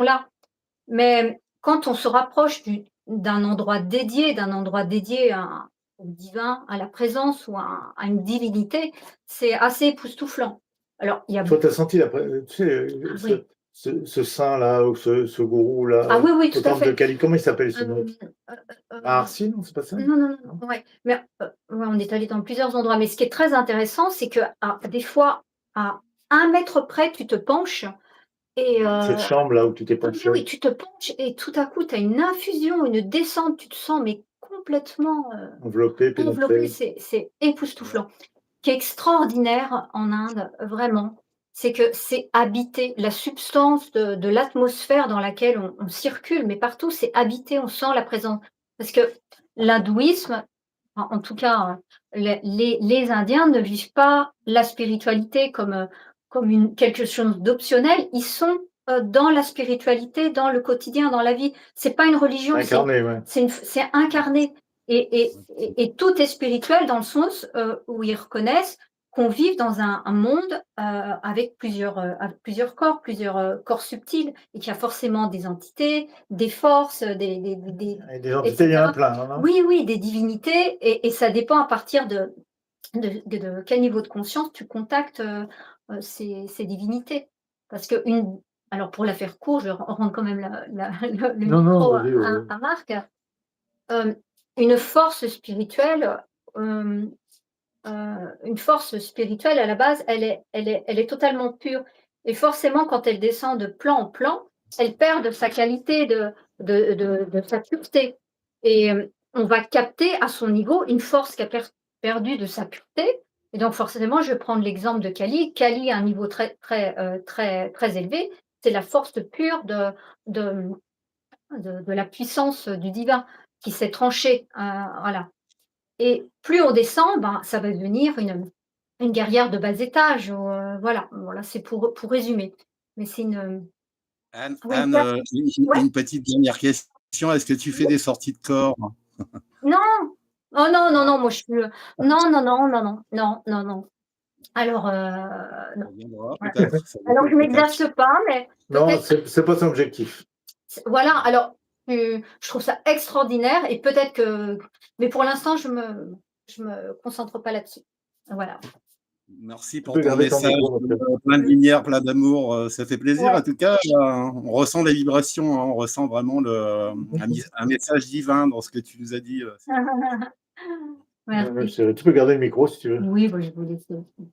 là. Mais quand on se rapproche d'un endroit dédié au divin, à la présence ou à une divinité, c'est assez époustouflant. Alors il y a Toi, b tu as senti tu sais, ah oui, ce saint-là ou ce gourou-là, ah oui, oui, au tout à temple de fait. Cali, comment il s'appelle ce Hem, mec? heu Marcy, non, c'est pas ça? Non, non, non, Non? non, ouais, mais ouais, on est allé dans plusieurs endroits, mais ce qui est très intéressant, c'est qu'à des fois, à 1 mètre près, tu te penches et Cette chambre-là où tu t'es oui, oui, penché? tu te penches et tout à coup, tu as une infusion, une descente, tu te sens mais complètement, Enveloppé, enveloppé, pénétré. c'est époustouflant. Ce qui est extraordinaire en Inde, vraiment, c'est que c'est habité. La substance de l'atmosphère dans laquelle on circule, mais partout, c'est habité, on sent la présence. Parce que l'hindouisme, en tout cas, les Indiens ne vivent pas la spiritualité comme quelque chose d'optionnel. Ils sont, dans la spiritualité, dans le quotidien, dans la vie. C'est pas une religion, Incarné, ouais. c'est incarné et tout est spirituel dans le sens, où ils reconnaissent qu'on vit dans un monde, avec plusieurs corps, corps subtils et qu'il y a forcément des entités, des forces, Et des et entités, il y en a cetera. plein, hein, non? Oui, oui, des divinités et ça dépend à partir de quel niveau de conscience tu contactes, ces divinités. Parce qu'une alors pour la faire court, je rendre quand même le Non, non, micro vas-y, ouais, ouais. à Marc. Hem, une force spirituelle, hem, une force spirituelle à la base, elle est totalement pure et forcément quand elle descend de plan en plan, elle perd de sa qualité, de sa pureté et on va capter à son niveau une force qui a perdu de sa pureté et donc forcément, je vais prendre l'exemple de Kali. Kali a un niveau très élevé, c'est la force pure de de la puissance du divin qui s'est tranchée, voilà et plus on descend, ben, ça va devenir une guerrière de bas étage ou voilà, c'est pour résumer. Mais c'est Anne, oui, Anne, ouais, une petite dernière question. Est-ce que tu fais oui, des sorties de corps? non! Oh non, non, Non? non, moi je suis, non, non, non, non, non, non, non, non. Alors, non, Ça viendra ouais. peut-être, ça Alors je viendra peut-être. m'exerce pas, mais Non, peut-être c'est pas son objectif. voilà, alors, je trouve ça extraordinaire et peut-être que mais pour l'instant je me concentre pas là-dessus. Voilà. Merci Tu pour peux ton garder ton message, micro, monsieur. plein de Mmh, lumière, plein d'amour, ça fait plaisir. En ouais. tout cas, on ressent les vibrations, hein, on ressent vraiment un message divin dans ce que tu nous as dit. Ouais, ouais, Merci. tu peux garder le micro si tu veux. Oui, bah, je vais vous laisser aussi.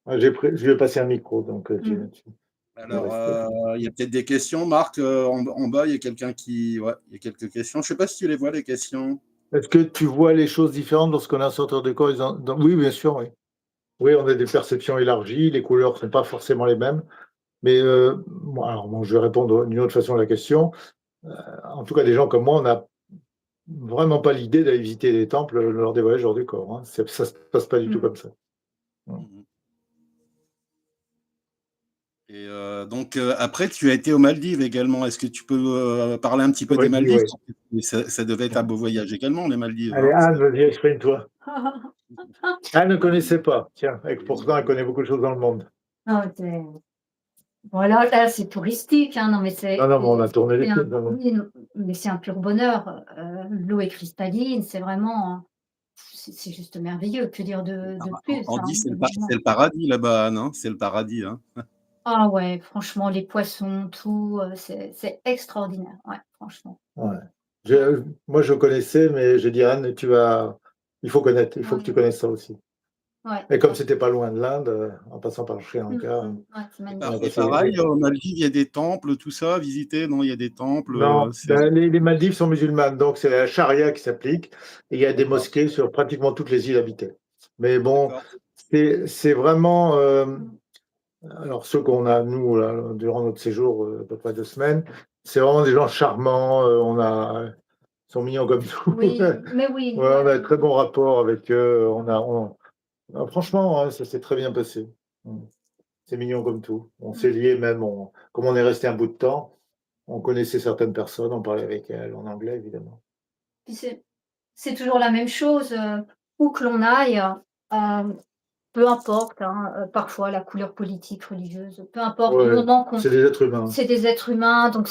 Ah, je lui ai passé un micro, donc Mmh. tu peux Alors, rester. il y a peut-être des questions, Marc, en bas, il y a quelqu'un qui, ouais, il y a quelques questions. Je sais pas si tu les vois, les questions. Est-ce que tu vois les choses différentes lorsqu'on est un sorteur de corps? Oui, bien sûr, oui. Oui, on a des perceptions élargies, les couleurs ne sont pas forcément les mêmes. Mais bon, alors, bon, je vais répondre d'une autre façon à la question. En tout cas, des gens comme moi, on n'a vraiment pas l'idée d'aller visiter des temples lors des voyages hors du corps, hein. Ça se passe pas du tout Mmh. comme ça. Mmh. Mhm. Et donc, après, tu as été aux Maldives également. Est-ce que tu peux parler un petit peu On m'a des dit, Maldives? ouais. Ça devait être un beau voyage également, les Maldives, Allez, hein? Anne, vas-y, exprime-toi. Anne ne connaissait pas. Tiens, et pourtant, elle connaît beaucoup de choses dans le monde. Ah, c'est voilà, là, c'est touristique, hein, non, mais Non, non, mais on a tourné les c'est un films. Non, non. oui, non, mais c'est un pur bonheur. L'eau est cristalline, c'est vraiment, c'est juste merveilleux. Que dire de plus, On hein? dit c'est Vraiment. le paradis là-bas, Anne, hein? C'est le paradis, hein? Ah ouais, franchement, les poissons, tout, c'est extraordinaire, ouais, franchement. Ouais. Moi, je connaissais, mais j'ai dit, Anne, il faut connaître, il faut que tu Ouais, connaisses ça aussi. ouais, Et comme ouais. c'était pas loin de l'Inde, en passant par le Sri Mmh Lanka, mh. Ouais, c'est on a Et magnifique. passé. pareil, aux Maldives, il y a des temples, tout ça à visiter, non? Il y a des temples, Non, c'est ben, les Maldives sont musulmanes, donc c'est la charia qui s'applique. Et il y a des d'accord, mosquées sur pratiquement toutes les îles habitées. Mais bon, d'accord. c'est vraiment. Alors, ceux qu'on a, nous, là, durant notre séjour, à peu près 2 semaines, c'est vraiment des gens charmants. Ils sont mignons comme tout. Oui, mais Ouais, oui, on a ouais. un très bon rapport avec eux. Franchement, ouais, ça s'est très bien passé. Mm. C'est mignon comme tout. On s'est Mmh. liés même, comme on est resté un bout de temps, on connaissait certaines personnes, on parlait avec elles en anglais, évidemment. Puis c'est toujours la même chose, où que l'on aille, peu importe, hein, parfois la couleur politique, religieuse, peu importe, du Ouais, moment qu'on c'est des êtres humains. c'est des êtres humains, donc